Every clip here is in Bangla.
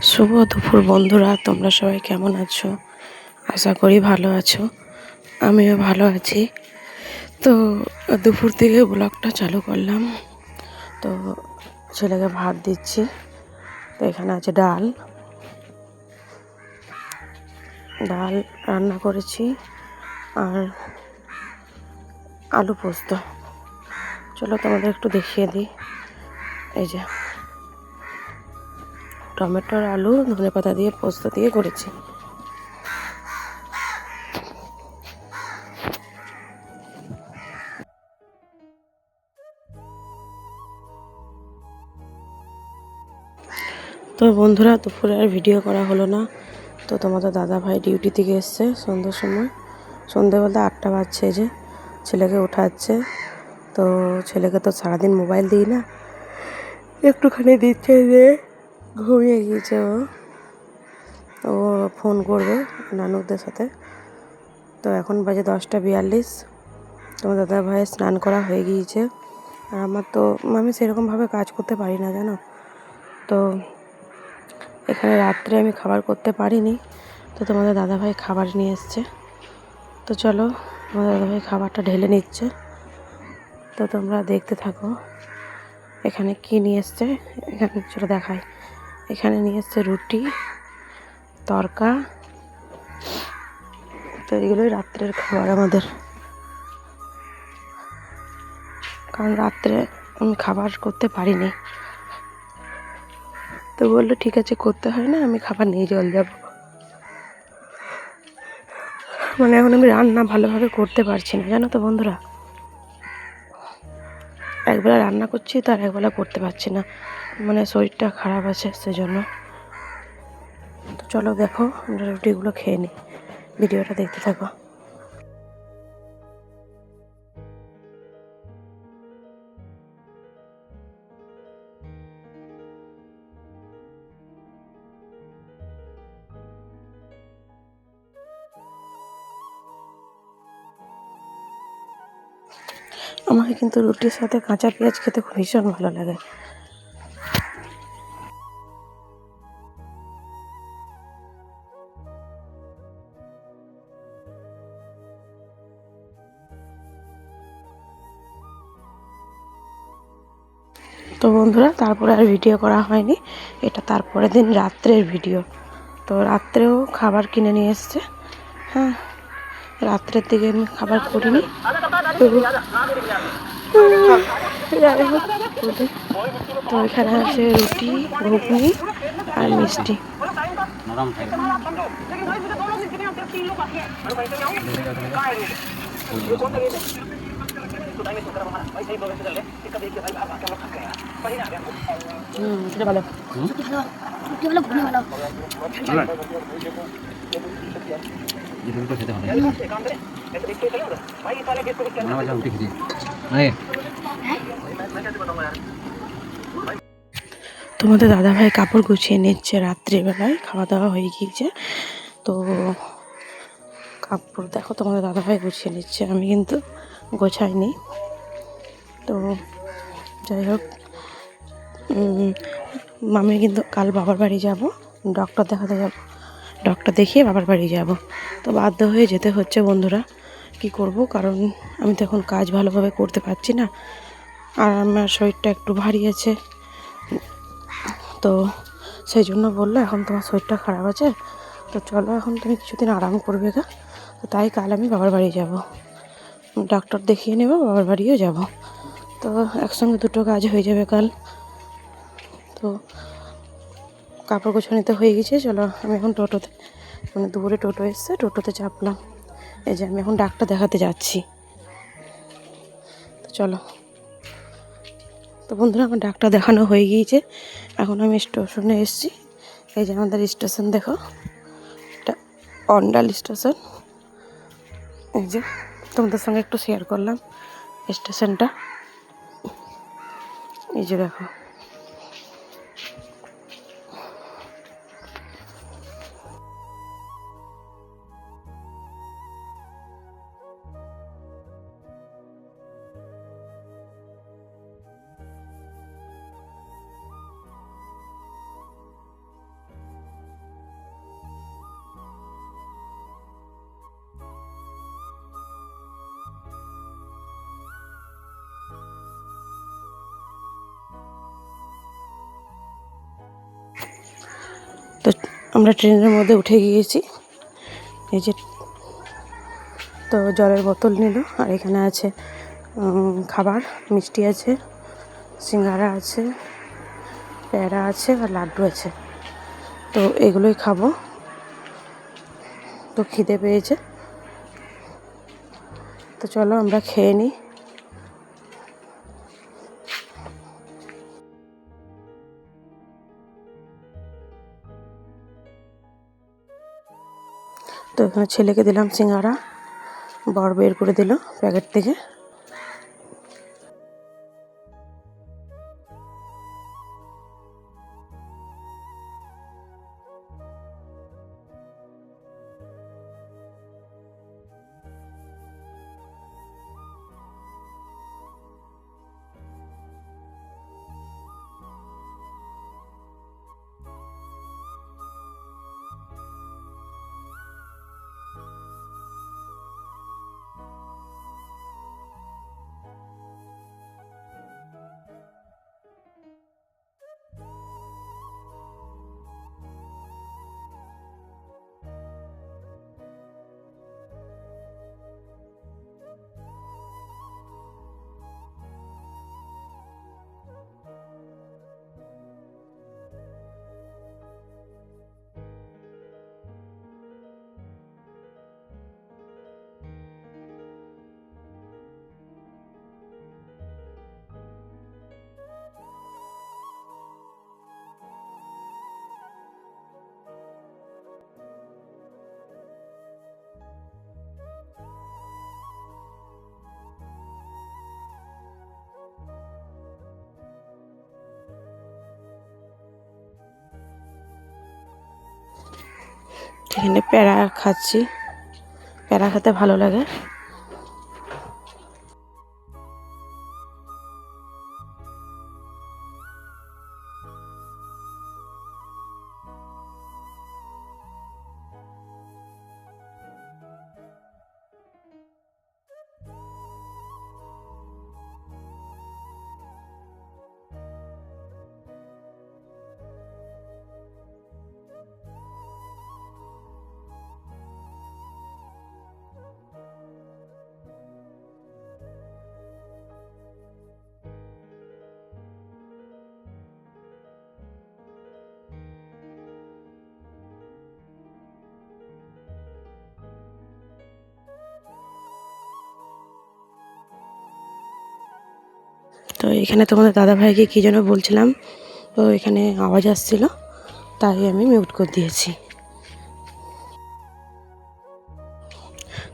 শুভ দুপুর বন্ধুরা, তোমরা সবাই কেমন আছো? আশা করি ভালো আছো। আমিও ভালো আছি। তো দুপুর থেকে ব্লগটা চালু করলাম। তো ছেলেকে ভাত দিচ্ছি। তো এখানে আছে ডাল রান্না করেছি আর আলু পোস্ত। চলো তোমাদের একটু দেখিয়ে দিই। এই যে টমেটোর আলু ধনেপাতা দিয়ে পোস্ত দিয়ে করেছি। তো বন্ধুরা, দুপুরে আর ভিডিও করা হলো না। তো তোমাদের দাদা ভাই ডিউটি থেকে এসছে সন্ধ্যের সময়। সন্ধ্যে বলতে 8টা বাজছে। যে ছেলেকে উঠাচ্ছে। তো ছেলেকে তো সারাদিন মোবাইল দিই না, একটুখানি দিচ্ছে যে ঘুমিয়ে গিয়েছে ও ফোন করবে নানুদের সাথে। তো এখন বাজে 10টা 42। তোমার দাদা ভাইয়ের স্নান করা হয়ে গিয়েছে। আর আমার তো আমি সেরকমভাবে কাজ করতে পারি না, জানো তো। এখানে রাত্রে আমি খাবার করতে পারিনি। তো তোমাদের দাদাভাই খাবার নিয়ে এসছে। তো চলো, তোমাদের দাদাভাই খাবারটা ঢেলে নিচ্ছে। তো তোমরা দেখতে থাকো এখানে কি নিয়ে এসছে। এখানে চলো দেখাই। এখানে নিয়ে এসছে রুটি, তরকা। তো এগুলোই রাত্রের খাবার আমাদের, কারণ রাত্রে আমি খাবার করতে পারিনি। তো বললো ঠিক আছে, করতে হয় না, আমি খাবার নিয়ে চলে যাব। মানে এখন আমি রান্না ভালোভাবে করতে পারছি না, জানো তো বন্ধুরা। একবেলা রান্না করছি তো আর একবেলা করতে পারছি না, মানে শরীরটা খারাপ আছে সেজন্য। তো চলো দেখো, আমরা রুটিগুলো খেয়ে নিই। ভিডিওটা দেখতে থাকো। আমাকে কিন্তু রুটির সাথে কাঁচা পেঁয়াজ খেতে খুব ভীষণ ভালো লাগে। তো বন্ধুরা, তারপরে আর ভিডিও করা হয়নি। এটা তারপরের দিন রাত্রের ভিডিও। তো রাত্রেও খাবার কিনে নিয়ে এসছে। হ্যাঁ, রাত্রের দিকে আমি খাবার করিনি। তো এখানে আছে রুটি, ঘুগনি আর মিষ্টি। সেটা ভালো। তোমাদের দাদাভাই কাপড় গুছিয়ে নিচ্ছে রাত্রিবেলায়, খাওয়া দাওয়া হয়ে গিয়েছে। তো কাপড় দেখো, তোমাদের দাদাভাই গুছিয়ে নিচ্ছে, আমি কিন্তু গোছাইনি। তো যাই হোক, আমি কিন্তু কাল বাবার বাড়ি যাব, ডক্টর দেখাতে যাব। ডক্টর দেখিয়ে বাবার বাড়ি যাব। তো বাধ্য হয়ে যেতে হচ্ছে বন্ধুরা, কি করব, কারণ আমি তো এখন কাজ ভালোভাবে করতে পারছি না। আর আমার শরীরটা একটু ভারী আছে। তো সেই জন্য বললো, এখন তোমার শরীরটা খারাপ আছে, তো চলো এখন তুমি কিছুদিন আরাম করবে গা। তো তাই কাল আমি বাবার বাড়ি যাব, ডক্টর দেখিয়ে নেব, বাবার বাড়িও যাব। তো একসঙ্গে দুটো কাজ হয়ে যাবে কাল। তো কাপড় গোছানিতে হয়ে গেছে। চলো, আমি এখন টোটোতে, মানে দুপুরে টোটো এসছে, টোটোতে চাপলাম। এই যে আমি এখন ডাক্তার দেখাতে যাচ্ছি। তো চলো। তো বন্ধুরা, আমার ডাক্তার দেখানো হয়ে গিয়েছে। এখন আমি স্টেশনে এসেছি। এই যে আমাদের স্টেশন দেখো, এটা অন্ডাল স্টেশন। এই যে তোমাদের সঙ্গে একটু শেয়ার করলাম স্টেশনটা। এই যে দেখো। আমরা ট্রেনের মধ্যে উঠে গিয়েছি। এই যে, তো জলের বোতল নিল, আর এখানে আছে খাবার, মিষ্টি আছে, সিঙ্গারা আছে, প্যাড়া আছে, আর লাড্ডু আছে। তো এগুলোই খাবো। তো খিদে পেয়েছে, তো চলো আমরা খেয়ে নিই। তো এখানে ছেলেকে দিলাম সিঙ্গারা, বর বের করে দিল প্যাকেট থেকে। এখানে প্যাড়া খাচ্ছি, প্যাড়া খেতে ভালো লাগে। তো এখানে তোমাদের দাদাভাইকে কী যেন বলছিলাম, তো এখানে আওয়াজ আসছিল, তাই আমি মিউট করে দিয়েছি।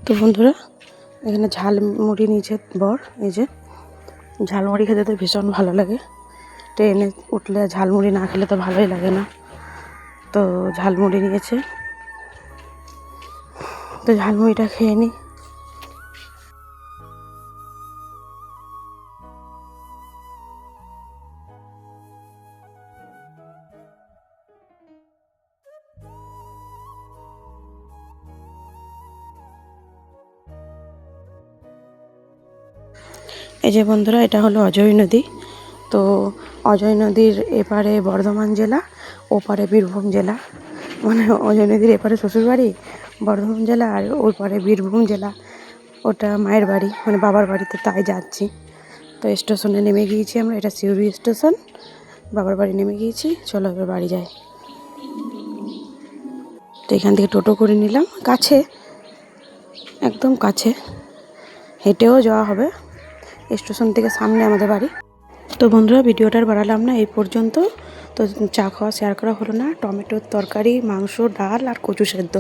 তো বন্ধুরা, এখানে ঝালমুড়ি নিয়েছে বর। এই যে ঝালমুড়ি খেতে তো ভীষণ ভালো লাগে, ট্রেনে উঠলে ঝালমুড়ি না খেলে তো ভালোই লাগে না। তো ঝালমুড়ি নিয়েছে, তো ঝালমুড়িটা খেয়ে নিই। এই যে বন্ধুরা, এটা হলো অজয় নদী। তো অজয় নদীর এপারে বর্ধমান জেলা, ওপারে বীরভূম জেলা। মানে অজয় নদীর এপারে শ্বশুরবাড়ি বর্ধমান জেলা, আর ওই পারে বীরভূম জেলা, ওটা মায়ের বাড়ি, মানে বাবার বাড়িতে, তাই যাচ্ছি। তো স্টেশনে নেমে গিয়েছি আমরা, এটা সিউড়ি স্টেশন, বাবার বাড়ি নেমে গিয়েছি। চলো এবার বাড়ি যাই। তো এখান থেকে টোটো করে নিলাম, কাছে, একদম কাছে, হেঁটেও যাওয়া হবে, স্টেশন থেকে সামনে আমাদের বাড়ি। তো বন্ধুরা, ভিডিওটা আর বাড়ালাম না, এই পর্যন্ত। তো চা খাওয়া শেয়ার করা হলো না, টমেটোর তরকারি, মাংস, ডাল আর কচু সেদ্ধ।